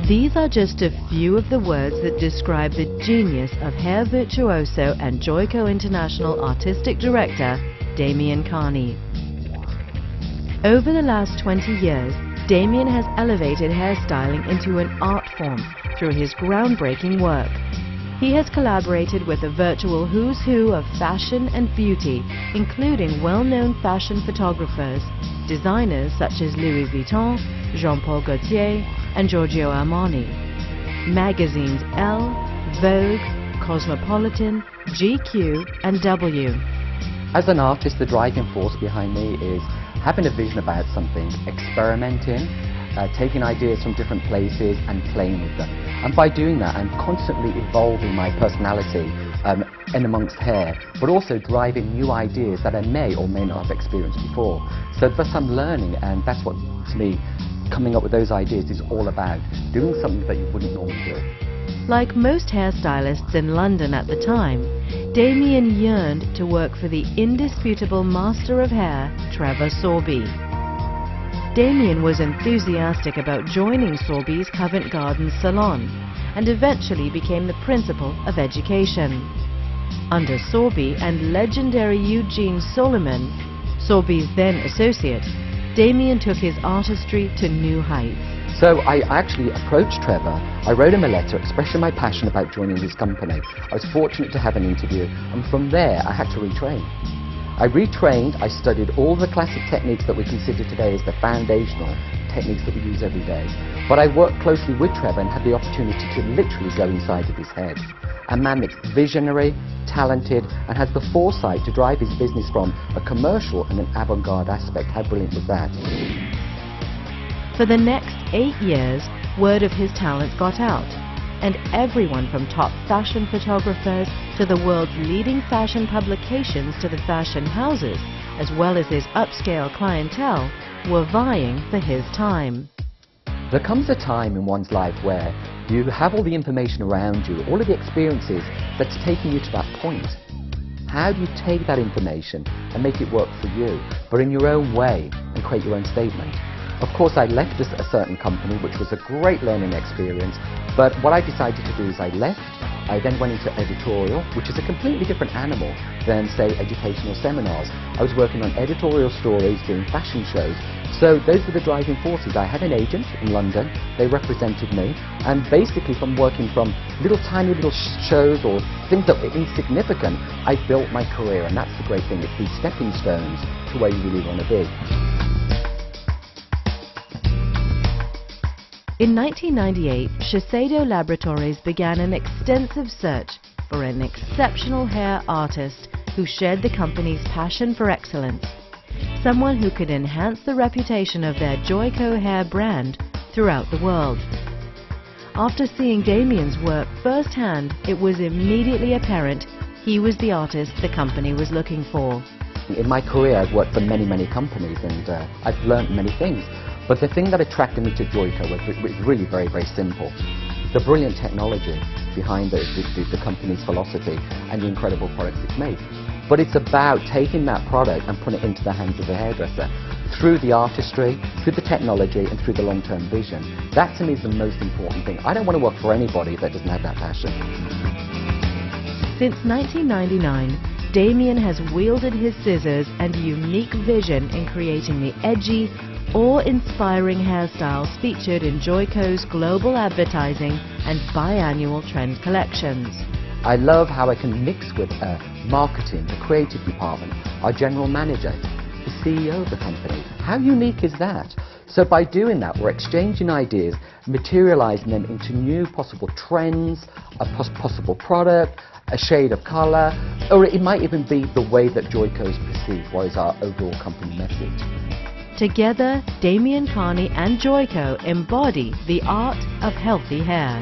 These are just a few of the words that describe the genius of hair virtuoso and Joico International Artistic Director, Damien Carney. Over the last 20 years, Damien has elevated hairstyling into an art form through his groundbreaking work. He has collaborated with a virtual who's who of fashion and beauty, including well-known fashion photographers, designers such as Louis Vuitton, Jean-Paul Gaultier, and Giorgio Armani, magazines Elle, Vogue, Cosmopolitan, GQ, and W. As an artist, the driving force behind me is having a vision about something, experimenting, taking ideas from different places and playing with them. And by doing that, I'm constantly evolving my personality in amongst hair, but also driving new ideas that I may or may not have experienced before. So thus I'm learning, and that's what, to me, coming up with those ideas is all about, doing something that you wouldn't normally do. Like most hairstylists in London at the time, Damien yearned to work for the indisputable master of hair, Trevor Sorbie. Damien was enthusiastic about joining Sorbie's Covent Garden salon and eventually became the principal of education. Under Sorbie and legendary Eugene Solomon, Sorbie's then associate, Damien took his artistry to new heights. So I actually approached Trevor. I wrote him a letter expressing my passion about joining his company. I was fortunate to have an interview, and from there I had to retrain. I retrained, I studied all the classic techniques that we consider today as the foundational techniques that we use every day. But I worked closely with Trevor and had the opportunity to literally go inside of his head. A man that's visionary, talented, and has the foresight to drive his business from a commercial and an avant-garde aspect. How brilliant was that? For the next 8 years, word of his talent got out, and everyone from top fashion photographers to the world's leading fashion publications to the fashion houses, as well as his upscale clientele, were vying for his time. There comes a time in one's life where you have all the information around you, all of the experiences that's taking you to that point. How do you take that information and make it work for you, but in your own way, and create your own statement? Of course, I left a certain company, which was a great learning experience, but what I decided to do is I left. I then went into editorial, which is a completely different animal than, say, educational seminars. I was working on editorial stories, doing fashion shows. So those were the driving forces. I had an agent in London. They represented me. And basically from working from tiny little shows or things that were insignificant, I built my career. And that's the great thing. It's these stepping stones to where you really want to be. In 1998, Shiseido Laboratories began an extensive search for an exceptional hair artist who shared the company's passion for excellence, someone who could enhance the reputation of their Joico hair brand throughout the world. After seeing Damien's work firsthand, it was immediately apparent he was the artist the company was looking for. In my career, I've worked for many companies, and I've learned many things. But the thing that attracted me to Joico was really very simple. The brilliant technology behind the company's philosophy and the incredible products it's made. But it's about taking that product and putting it into the hands of the hairdresser through the artistry, through the technology, and through the long-term vision. That to me is the most important thing. I don't want to work for anybody that doesn't have that passion. Since 1999, Damien has wielded his scissors and unique vision in creating the edgy, awe-inspiring hairstyles featured in Joico's global advertising and biannual trend collections. I love how I can mix with marketing, the creative department, our general manager, the CEO of the company. How unique is that? So by doing that, we're exchanging ideas, materializing them into new possible trends, a possible product, a shade of color, or it might even be the way that Joico is perceived, what is our overall company message. Together, Damien Carney and Joico embody the art of healthy hair.